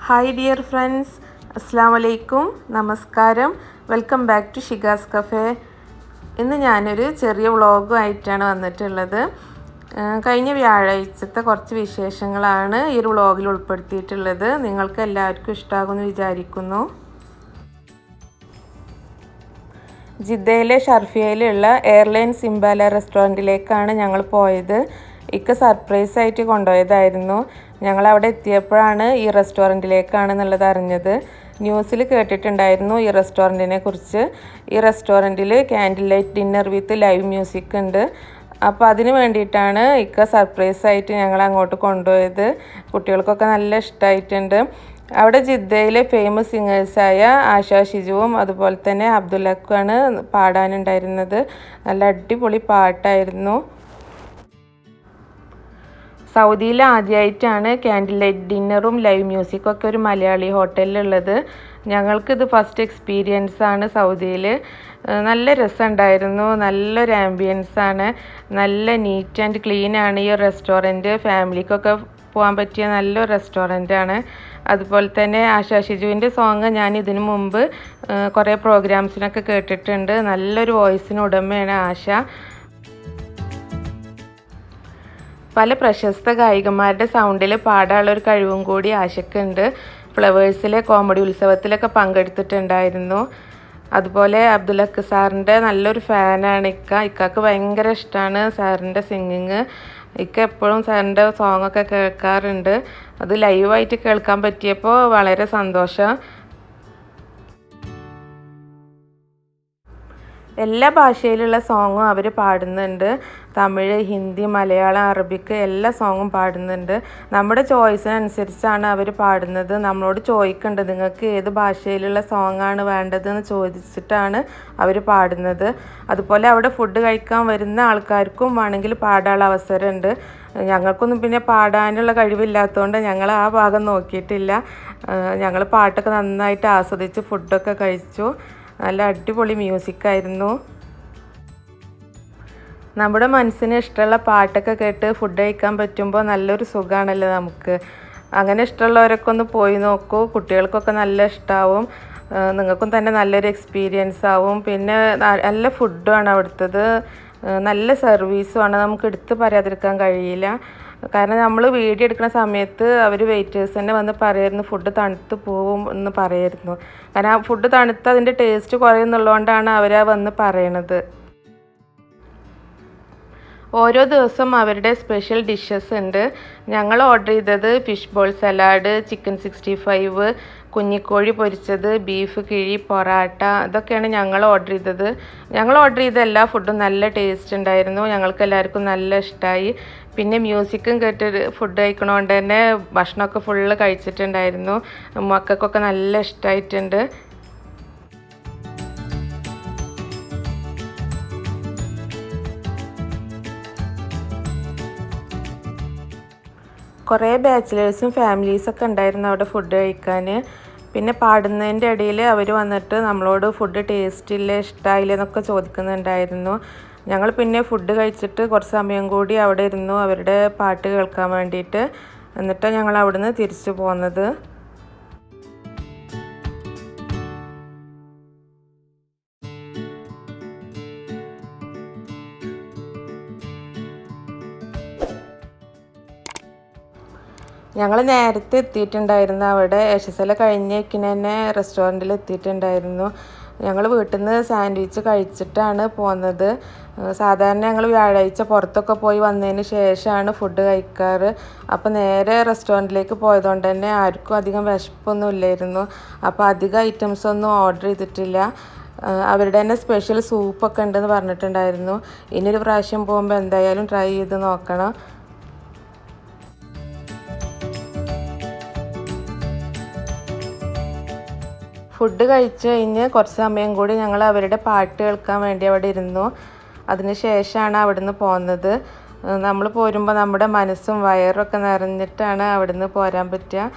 Hi dear friends, അസ്സാം വലൈക്കും, നമസ്കാരം. വെൽക്കം ബാക്ക് ടു ഷിഗാസ് കഫേ. ഇന്ന് ഞാനൊരു ചെറിയ വ്ളോഗുമായിട്ടാണ് വന്നിട്ടുള്ളത്. കഴിഞ്ഞ വ്യാഴാഴ്ചത്തെ കുറച്ച് വിശേഷങ്ങളാണ് ഈ ഒരു വ്ളോഗിൽ ഉൾപ്പെടുത്തിയിട്ടുള്ളത്. നിങ്ങൾക്ക് എല്ലാവർക്കും ഇഷ്ടമാകുമെന്ന് വിചാരിക്കുന്നു. ജിദ്ദയിലെ ഷർഫിയയിലുള്ള എയർലൈൻ സിംബാല റെസ്റ്റോറൻറ്റിലേക്കാണ് ഞങ്ങൾ പോയത്. സർപ്രൈസ് ആയിട്ട് കൊണ്ടുപോയതായിരുന്നു. ഞങ്ങൾ അവിടെ എത്തിയപ്പോഴാണ് ഈ റെസ്റ്റോറൻറ്റിലേക്കാണെന്നുള്ളത് അറിഞ്ഞത്. ന്യൂസിൽ കേട്ടിട്ടുണ്ടായിരുന്നു ഈ റെസ്റ്റോറൻറ്റിനെ കുറിച്ച്. ഈ റെസ്റ്റോറൻറ്റിൽ ക്യാൻഡിൽ ലൈറ്റ് ഡിന്നർ വിത്ത് ലൈവ് മ്യൂസിക് ഉണ്ട്. അപ്പോൾ അതിന് വേണ്ടിയിട്ടാണ് സർപ്രൈസ് ആയിട്ട് ഞങ്ങൾ അങ്ങോട്ട് കൊണ്ടുപോയത്. കുട്ടികൾക്കൊക്കെ നല്ല ഇഷ്ടമായിട്ടുണ്ട്. അവിടെ ജിദ്ദയിലെ ഫേമസ് സിംഗേഴ്സായ ആശാ ഷിജുവും അതുപോലെ തന്നെ അബ്ദുല്ലക്കുമാണ് പാടാനുണ്ടായിരുന്നത്. നല്ല അടിപൊളി പാട്ടായിരുന്നു. സൗദിയിൽ ആദ്യമായിട്ടാണ് ക്യാൻഡിൽ ലൈറ്റ് ഡിന്നറും ലൈവ് മ്യൂസിക്കും ഒക്കെ ഒരു മലയാളി ഹോട്ടലിലുള്ളത്. ഞങ്ങൾക്കിത് ഫസ്റ്റ് എക്സ്പീരിയൻസ് ആണ് സൗദിയിൽ. നല്ല രസമുണ്ടായിരുന്നു. നല്ലൊരു ആംബിയൻസാണ്. നല്ല നീറ്റ് ആൻഡ് ക്ലീൻ ആണ് ഈ റെസ്റ്റോറൻറ്റ്. ഫാമിലിക്കൊക്കെ പോകാൻ പറ്റിയ നല്ലൊരു റെസ്റ്റോറൻറ്റാണ്. അതുപോലെ തന്നെ ആശാ ഷിജുവിൻ്റെ സോങ് ഞാൻ ഇതിനു മുമ്പ് കുറേ പ്രോഗ്രാംസിനൊക്കെ കേട്ടിട്ടുണ്ട്. നല്ലൊരു വോയിസിന് ഉടമയാണ് ആശ. പല പ്രശസ്ത ഗായികമാരുടെ സൗണ്ടിൽ പാടാനുള്ളൊരു കഴിവും കൂടി ആശയ്ക്കുണ്ട്. ഫ്ലവേഴ്സിലെ കോമഡി ഉത്സവത്തിലൊക്കെ പങ്കെടുത്തിട്ടുണ്ടായിരുന്നു. അതുപോലെ അബ്ദുല്ലക്ക് സാറിൻ്റെ നല്ലൊരു ഫാനാണ് ഇക്കാക്ക് ഭയങ്കര ഇഷ്ടമാണ് സാറിൻ്റെ സിംഗിങ്. എപ്പോഴും സാറിൻ്റെ സോങ്ങൊക്കെ കേൾക്കാറുണ്ട്. അത് ലൈവായിട്ട് കേൾക്കാൻ പറ്റിയപ്പോൾ വളരെ സന്തോഷം. എല്ലാ ഭാഷയിലുള്ള സോങ്ങും അവർ പാടുന്നുണ്ട്. തമിഴ്, ഹിന്ദി, മലയാളം, അറബിക്ക് എല്ലാ സോങ്ങും പാടുന്നുണ്ട്. നമ്മുടെ ചോയ്സിനനുസരിച്ചാണ് അവർ പാടുന്നത്. നമ്മളോട് ചോദിക്കേണ്ടത് നിങ്ങൾക്ക് ഏത് ഭാഷയിലുള്ള സോങ്ങാണ് വേണ്ടതെന്ന് ചോദിച്ചിട്ടാണ് അവർ പാടുന്നത്. അതുപോലെ അവിടെ ഫുഡ് കഴിക്കാൻ വരുന്ന ആൾക്കാർക്കും വേണമെങ്കിൽ പാടാനുള്ള അവസരമുണ്ട്. ഞങ്ങൾക്കൊന്നും പിന്നെ പാടാനുള്ള കഴിവില്ലാത്തതുകൊണ്ട് ഞങ്ങൾ ആ ഭാഗം നോക്കിയിട്ടില്ല. ഞങ്ങൾ പാട്ടൊക്കെ നന്നായിട്ട് ആസ്വദിച്ച് ഫുഡൊക്കെ കഴിച്ചു. നല്ല അടിപൊളി മ്യൂസിക്കായിരുന്നു. നമ്മുടെ മനസ്സിന് ഇഷ്ടമുള്ള പാട്ടൊക്കെ കേട്ട് ഫുഡ് കഴിക്കാൻ പറ്റുമ്പോൾ നല്ലൊരു സുഖമാണല്ലോ നമുക്ക്. അങ്ങനെ ഇഷ്ടമുള്ളവരൊക്കെ ഒന്ന് പോയി നോക്കൂ. കുട്ടികൾക്കൊക്കെ നല്ല ഇഷ്ടമാവും. നിങ്ങൾക്കും തന്നെ നല്ലൊരു എക്സ്പീരിയൻസ് ആവും. പിന്നെ നല്ല ഫുഡുമാണ് അവിടുത്തത്. നല്ല സർവീസുമാണ്. നമുക്ക് എടുത്ത് പറയാതിരിക്കാൻ കഴിയില്ല. കാരണം നമ്മൾ വീഡിയോ എടുക്കുന്ന സമയത്ത് അവർ വെയിറ്റേഴ്സ് തന്നെ വന്ന് പറയായിരുന്നു ഫുഡ് തണുത്ത് പോവും എന്ന് പറയായിരുന്നു. കാരണം ആ ഫുഡ് തണുത്ത് അതിൻ്റെ ടേസ്റ്റ് കുറയുന്നുള്ളതുകൊണ്ടാണ് അവർ വന്ന് പറയണത്. ഓരോ ദിവസം അവരുടെ സ്പെഷ്യൽ ഡിഷസ് ഉണ്ട്. ഞങ്ങൾ ഓർഡർ ചെയ്തത് ഫിഷ് ബോൾ സലാഡ്, ചിക്കൻ 65, കുഞ്ഞിക്കോഴി പൊരിച്ചത്, ബീഫ് കിഴി, പൊറാട്ട, ഇതൊക്കെയാണ് ഞങ്ങൾ ഓർഡർ ചെയ്തത്. ഞങ്ങൾ ഓർഡർ ചെയ്ത എല്ലാ ഫുഡും നല്ല ടേസ്റ്റ് ഉണ്ടായിരുന്നു. ഞങ്ങൾക്ക് എല്ലാവർക്കും നല്ല ഇഷ്ടമായി. പിന്നെ മ്യൂസിക്കും കേട്ട് ഫുഡ് കഴിക്കണോണ്ട് തന്നെ ഭക്ഷണമൊക്കെ ഫുള്ള് കഴിച്ചിട്ടുണ്ടായിരുന്നു. മക്കൾക്കൊക്കെ നല്ല ഇഷ്ടമായിട്ടുണ്ട്. കുറേ ബാച്ചിലേഴ്സും ഫാമിലീസൊക്കെ ഉണ്ടായിരുന്നു അവിടെ ഫുഡ് കഴിക്കാൻ. പിന്നെ പാടുന്നതിൻ്റെ ഇടയിൽ അവർ വന്നിട്ട് നമ്മളോട് ഫുഡ് ടേസ്റ്റ് ഇല്ല, ഇഷ്ടമായില്ല എന്നൊക്കെ ചോദിക്കുന്നുണ്ടായിരുന്നു. ഞങ്ങൾ പിന്നെ ഫുഡ് കഴിച്ചിട്ട് കുറച്ച് സമയം കൂടി അവിടെ ഇരുന്നു അവരുടെ പാട്ട് കേൾക്കാൻ വേണ്ടിയിട്ട്. എന്നിട്ടാണ് ഞങ്ങൾ അവിടുന്ന് തിരിച്ചു പോകുന്നത്. ഞങ്ങൾ നേരത്തെ എത്തിയിട്ടുണ്ടായിരുന്നു. അവിടെ എഷസല കഴിഞ്ഞേക്കിന് തന്നെ റെസ്റ്റോറൻറ്റിൽ എത്തിയിട്ടുണ്ടായിരുന്നു. ഞങ്ങൾ വീട്ടിൽ നിന്ന് സാൻഡ്വിച്ച് കഴിച്ചിട്ടാണ് പോകുന്നത്. സാധാരണ ഞങ്ങൾ വ്യാഴാഴ്ച പുറത്തൊക്കെ പോയി വന്നതിന് ശേഷമാണ് ഫുഡ് കഴിക്കാറ്. അപ്പോൾ നേരെ റെസ്റ്റോറൻറ്റിലേക്ക് പോയതുകൊണ്ട് തന്നെ ആർക്കും അധികം വിശപ്പൊന്നും ഇല്ലായിരുന്നു. അപ്പോൾ അധികം ഐറ്റംസ് ഒന്നും ഓർഡർ ചെയ്തിട്ടില്ല. അവരുടെ തന്നെ സ്പെഷ്യൽ സൂപ്പൊക്കെ ഉണ്ടെന്ന് പറഞ്ഞിട്ടുണ്ടായിരുന്നു. ഇനിയൊരു പ്രാവശ്യം പോകുമ്പോൾ എന്തായാലും ട്രൈ ചെയ്ത് നോക്കണം. ഫുഡ് കഴിച്ച് കഴിഞ്ഞ് കുറച്ച് സമയം കൂടി ഞങ്ങൾ അവരുടെ പാട്ട് കേൾക്കാൻ വേണ്ടി അവിടെ ഇരുന്നു. അതിന് ശേഷമാണ് അവിടുന്ന് പോകുന്നത്. നമ്മൾ പോരുമ്പോൾ നമ്മുടെ മനസ്സും വയറൊക്കെ നിറഞ്ഞിട്ടാണ് അവിടുന്ന് പോരാൻ പറ്റുക.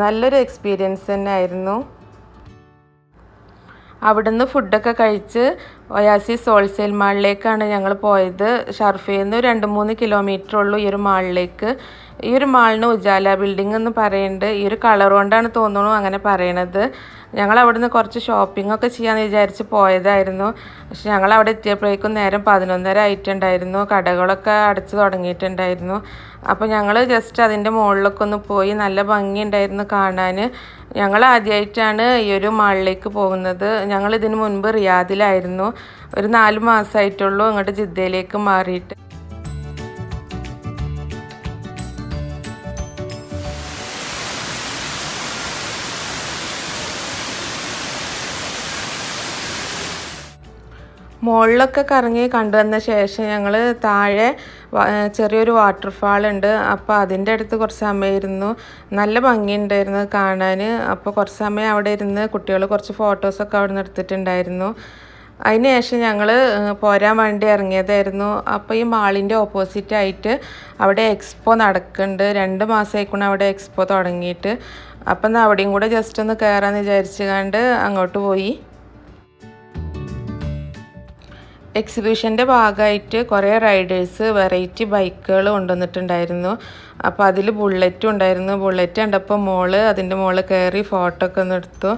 നല്ലൊരു എക്സ്പീരിയൻസ് തന്നെ ആയിരുന്നു. അവിടുന്ന് ഫുഡൊക്കെ കഴിച്ച് ഒയാസിസ് ഹോൾസെയിൽ മാളിലേക്കാണ് ഞങ്ങൾ പോയത്. ഷർഫയിൽ നിന്ന് 2-3 കിലോമീറ്റർ ഉള്ളൂ ഈ ഒരു മാളിലേക്ക്. ഈ ഒരു മാളിന് ഉജാല ബിൽഡിംഗ് എന്ന് പറയുന്നുണ്ട്. ഈ ഒരു കളർ കൊണ്ടാണ് തോന്നുന്നു അങ്ങനെ പറയണത്. ഞങ്ങൾ അവിടുന്ന് കുറച്ച് ഷോപ്പിംഗ് ഒക്കെ ചെയ്യാമെന്ന് വിചാരിച്ച് പോയതായിരുന്നു. പക്ഷെ ഞങ്ങൾ അവിടെ എത്തിയപ്പോഴേക്കും നേരം 11:30 ആയിട്ടുണ്ടായിരുന്നു. കടകളൊക്കെ അടച്ചു തുടങ്ങിയിട്ടുണ്ടായിരുന്നു. അപ്പോൾ ഞങ്ങൾ ജസ്റ്റ് അതിൻ്റെ മുകളിലൊക്കെ ഒന്ന് പോയി. നല്ല ഭംഗിയുണ്ടായിരുന്നു കാണാൻ. ഞങ്ങൾ ആദ്യമായിട്ടാണ് ഈ ഒരു മാളിലേക്ക് പോകുന്നത്. ഞങ്ങൾ ഇതിന് മുൻപ് റിയാദിലായിരുന്നു. ഒരു 4 മാസമായിട്ടുള്ളൂ ഇങ്ങോട്ട് ജിദ്ദയിലേക്ക് മാറിയിട്ട്. മുകളിലൊക്കെ കറങ്ങി കണ്ടുവന്ന ശേഷം ഞങ്ങൾ താഴെ ചെറിയൊരു വാട്ടർഫാൾ ഉണ്ട്. അപ്പോൾ അതിൻ്റെ അടുത്ത് കുറച്ച് സമയം ഇരുന്നു. നല്ല ഭംഗിയുണ്ടായിരുന്നു കാണാൻ. അപ്പോൾ കുറച്ച് സമയം അവിടെ ഇരുന്ന് കുട്ടികൾ കുറച്ച് ഫോട്ടോസൊക്കെ അവിടെ നിന്ന് എടുത്തിട്ടുണ്ടായിരുന്നു. അതിന് ശേഷം ഞങ്ങൾ പോരാൻ വേണ്ടി ഇറങ്ങിയതായിരുന്നു. അപ്പോൾ ഈ മാളിൻ്റെ ഓപ്പോസിറ്റായിട്ട് അവിടെ എക്സ്പോ നടക്കുന്നുണ്ട്. 2 മാസമായിക്കൊണ്ട് അവിടെ എക്സ്പോ തുടങ്ങിയിട്ട്. അപ്പം എന്നാൽ അവിടെയും കൂടെ ജസ്റ്റ് ഒന്ന് കയറാമെന്ന് വിചാരിച്ചുകൊണ്ട് അങ്ങോട്ട് പോയി. എക്സിബിഷൻ്റെ ഭാഗമായിട്ട് കുറേ റൈഡേഴ്സ് വെറൈറ്റി ബൈക്കുകൾ കൊണ്ടുവന്നിട്ടുണ്ടായിരുന്നു. അപ്പോൾ അതിൽ ബുള്ളറ്റും ഉണ്ടായിരുന്നു. ബുള്ളറ്റ് കണ്ടപ്പോൾ മോള് അതിൻ്റെ മുകളിൽ കയറി ഫോട്ടോ ഒക്കെ ഒന്ന് എടുത്തു.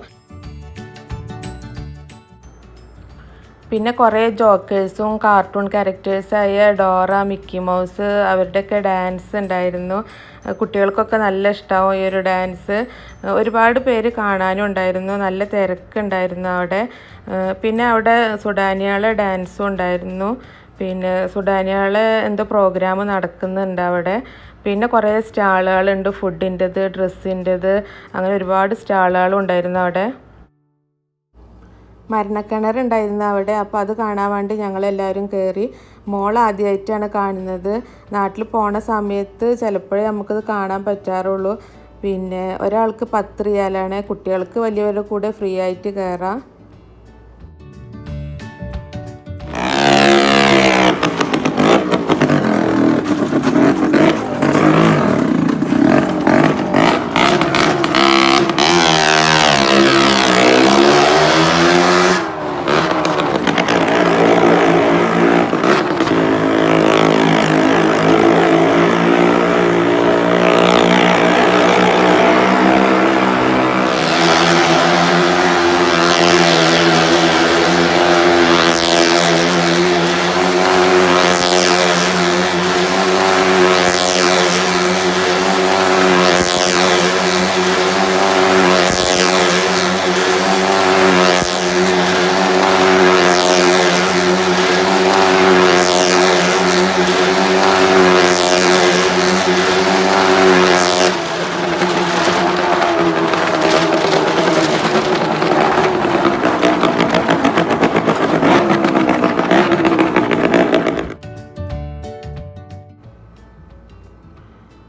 പിന്നെ കുറേ ജോക്കേഴ്സും കാർട്ടൂൺ ക്യാരക്ടേഴ്സായ ഡോറ, മിക്കി മൗസ് അവരുടെയൊക്കെ ഡാൻസ് ഉണ്ടായിരുന്നു. കുട്ടികൾക്കൊക്കെ നല്ല ഇഷ്ടമാവും ഈ ഒരു ഡാൻസ്. ഒരുപാട് പേര് കാണാനും ഉണ്ടായിരുന്നു. നല്ല തിരക്കുണ്ടായിരുന്നു അവിടെ. പിന്നെ അവിടെ സുഡാനികളെ ഡാൻസും ഉണ്ടായിരുന്നു. പിന്നെ സുഡാനികളെ എന്തോ പ്രോഗ്രാം നടക്കുന്നുണ്ട് അവിടെ. പിന്നെ കുറേ സ്റ്റാളുകളുണ്ട്, ഫുഡിൻ്റെത്, ഡ്രസ്സിൻ്റെത്, അങ്ങനെ ഒരുപാട് സ്റ്റാളുകളും ഉണ്ടായിരുന്നു അവിടെ. മരണക്കിണറുണ്ടായിരുന്നു അവിടെ. അപ്പോൾ അത് കാണാൻ വേണ്ടി ഞങ്ങളെല്ലാവരും കയറി. മോൾ ആദ്യമായിട്ടാണ് കാണുന്നത്. നാട്ടിൽ പോണ സമയത്ത് ചിലപ്പോഴേ നമുക്കത് കാണാൻ പറ്റാറുള്ളൂ. പിന്നെ ഒരാൾക്ക് 10 റിയാലാണ്. കുട്ടികൾക്ക് വലിയവരുടെ കൂടെ ഫ്രീ ആയിട്ട് കയറാം.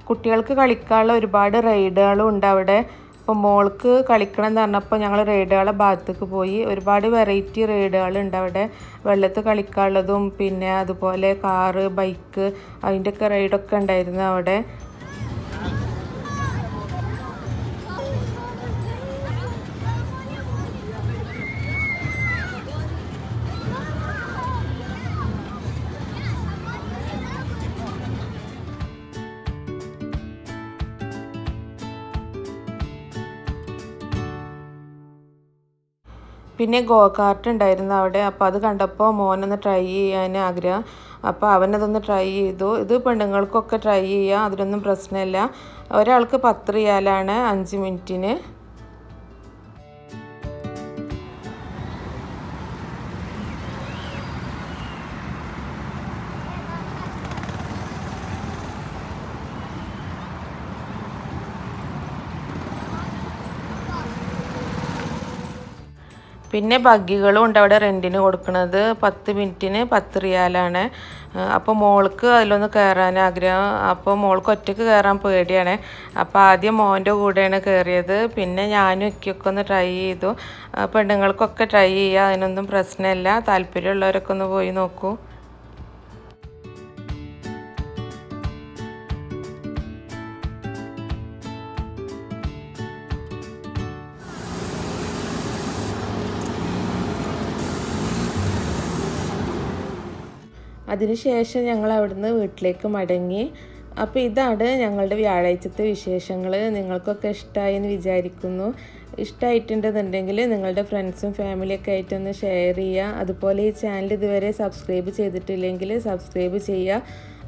കുട്ടികൾക്ക് കളിക്കാനുള്ള ഒരുപാട് റൈഡുകളും ഉണ്ട് അവിടെ. അപ്പോൾ മോൾക്ക് കളിക്കണം എന്ന് പറഞ്ഞപ്പോൾ ഞങ്ങൾ റൈഡുകളുടെ ഭാഗത്തേക്ക് പോയി. ഒരുപാട് വെറൈറ്റി റൈഡുകളുണ്ട് അവിടെ. വെള്ളത്തിൽ കളിക്കാനുള്ളതും പിന്നെ അതുപോലെ കാറ്, ബൈക്ക്, അതിൻ്റെയൊക്കെ റൈഡൊക്കെ ഉണ്ടായിരുന്നു അവിടെ. പിന്നെ ഗോ കാർട്ട് ഉണ്ടായിരുന്നു അവിടെ. അപ്പോൾ അത് കണ്ടപ്പോൾ മോനൊന്ന് ട്രൈ ചെയ്യാൻ ആഗ്രഹം. അപ്പോൾ അവനതൊന്ന് ട്രൈ ചെയ്തു. ഇത് പെണ്ണുങ്ങൾക്കൊക്കെ ട്രൈ ചെയ്യാം, അതിനൊന്നും പ്രശ്നമില്ല. ഒരാൾക്ക് 10 റിയാലാണ് 5 മിനിറ്റിന്. പിന്നെ ബഗ്ഗികളും ഉണ്ട് അവിടെ റെൻറ്റിന് കൊടുക്കുന്നത്. 10 മിനിറ്റിന് 10 റിയാലാണ്. അപ്പോൾ മോൾക്ക് അതിലൊന്ന് കയറാൻ ആഗ്രഹം. അപ്പോൾ മോൾക്ക് ഒറ്റയ്ക്ക് കയറാൻ പേടിയാണ്. അപ്പോൾ ആദ്യം മോൻ്റെ കൂടെയാണ് കയറിയത്. പിന്നെ ഞാനും ഒക്കെയൊക്കെ ഒന്ന് ട്രൈ ചെയ്തു. പെണ്ണുങ്ങൾക്കൊക്കെ ട്രൈ ചെയ്യുക, അതിനൊന്നും പ്രശ്നമില്ല. താല്പര്യമുള്ളവരൊക്കെ ഒന്ന് പോയി നോക്കൂ. അതിനുശേഷം ഞങ്ങൾ അവിടുന്ന് വീട്ടിലേക്ക് മടങ്ങി. അപ്പോൾ ഇതാണ് ഞങ്ങളുടെ വ്യാഴാഴ്ചത്തെ വിശേഷങ്ങൾ. നിങ്ങൾക്കൊക്കെ ഇഷ്ടമായി എന്ന് വിചാരിക്കുന്നു. ഇഷ്ടമായിട്ടുണ്ടെന്നുണ്ടെങ്കിൽ നിങ്ങളുടെ ഫ്രണ്ട്സും ഫാമിലിയൊക്കെ ആയിട്ടൊന്ന് ഷെയർ ചെയ്യുക. അതുപോലെ ഈ ചാനൽ ഇതുവരെ സബ്സ്ക്രൈബ് ചെയ്തിട്ടില്ലെങ്കിൽ സബ്സ്ക്രൈബ് ചെയ്യുക.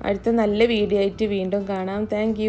അടുത്ത നല്ല വീഡിയോ ആയിട്ട് വീണ്ടും കാണാം. താങ്ക്